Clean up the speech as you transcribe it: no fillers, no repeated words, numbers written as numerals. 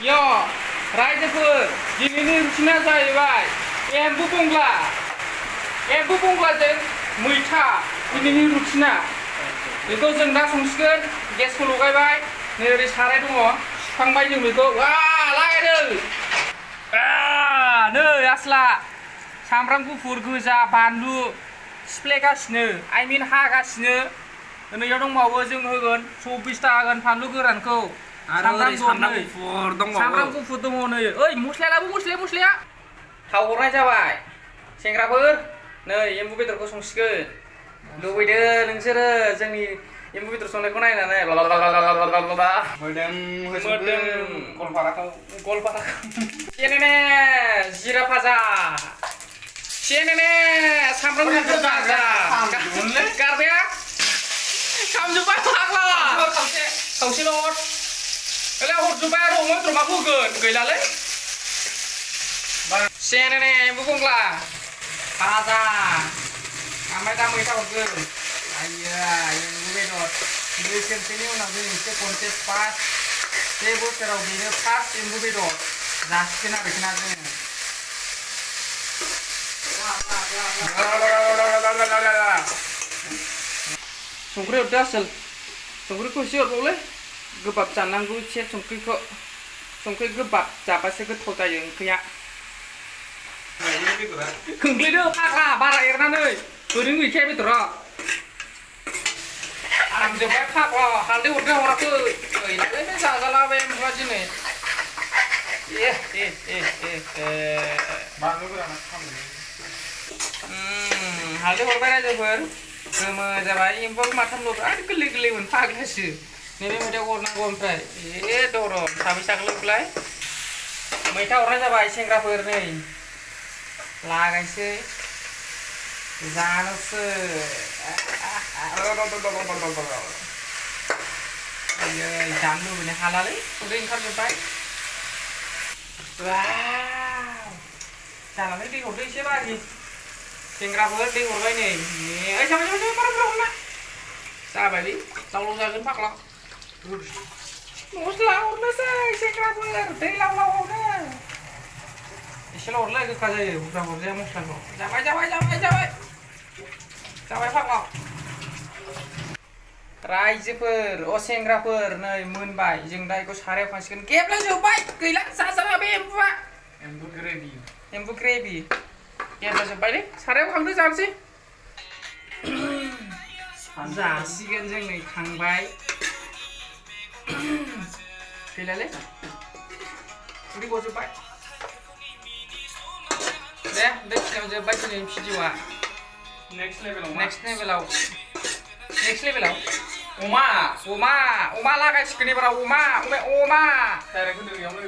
Yo, रायजोफोर दिनैनि रुटिना जाहैबाय एम्बु बंग्लाजों मैथा दिनैनि रुटिना बेखौ जों दा संसिगोन गेसखौ लगायबाय नै ओरै साराय दङ सुखांबाय जों बेखौ लागायदो नै आस्ला सामब्राम गुफुर गोजा बानलु सिफ्लेगासिनो हागासिनो नैयाव दंबावो जों होगोन 24 टा होगोन फानलु गोरानखौ सामब्राम गुफुर दङ नै ओइ मस्लाया थाव हरनाय जाबाय सेंग्राफोर नै एम्बु बेदरखौ संसिगोन लुबैदो नोंसोरो जोंनि एम्बु बेदर संनायखौ नायनानै गलपाराखौ जिरा भाजा सामब्राम गुफुर भाजा गारबाया खामजोब्बाय फाग्ला खावसेल' हरजोब्बाय आरो अमा बेदर माखौ होगोन गैलालै एम्बु बंग्ला भाजा ओमफ्राय दा मैथा हरगोन एम्बु बेदर बोसोरसेनि उनाव जों एसे खनसे बे बोसोराव बेनो फार्स्ट एम्बु बेदर जासिगोन आरोखि ना जोङो संख्रि हरदो आसोल संख्रिखौ एसे हरबावलै गोबाब जानांगौ एसे संख्रि गोबाब जाबासो गोथाव जायो ओंख्रिया खोख्लैदो फाग्ला बारा एरनानै ओरैनो गैखाया बेदरा आंजोंहाय फाग्ला हालदै हरदो हराखै गैलालै बे जाजाला बे एम्बुआ दिनै बानलु गोराना हालदै हरबाय रायजोफोर गोमो जाबाय एम्बुआबो माथामल' आरो गोरलै फाग्लासो नैबे मैथाखौ हरनांगौ ओमफ्राय दरम साबैसे आगोललाय मैथा हरनाय जाबाय सेंग्राफोर नै लागायसै जानोसै जानो लुबैनो हालालै उदै ओंखारजोब्बाय जानानै दै हरदो एसे बारि सेंग्राफोर दै हरबाय नै जाबायलै लाव जागोन फाग्ला मस्ला हरनोसै सेंग्राफोर दै लाव हरनो एसेल' हरलाय गोखा जायो बुरजा हरजाया मस्लाखौ जाबाय फाग्ला रायजोफोर सेंग्राफोर नै मोनबाय जों दा बेखौ सारायाव खांसिगोन गेब्लेजोब्बाय गैला जाजाला बे एम्बुआ एम्बु ग्रेभि गेब्लेजोब्बायलै सारायाव खांदो जानोसै जासिगोन जों नै खांबाय गैलालै उदै गजोब्बाय दे बेखिनियाव जोब्बाय दिनैनि भिडिअ'आ नेक्स्ट लेभेलाव अमा लागायसिगोन एबाराव अमा डाइरेक्ट होदो बेयावनो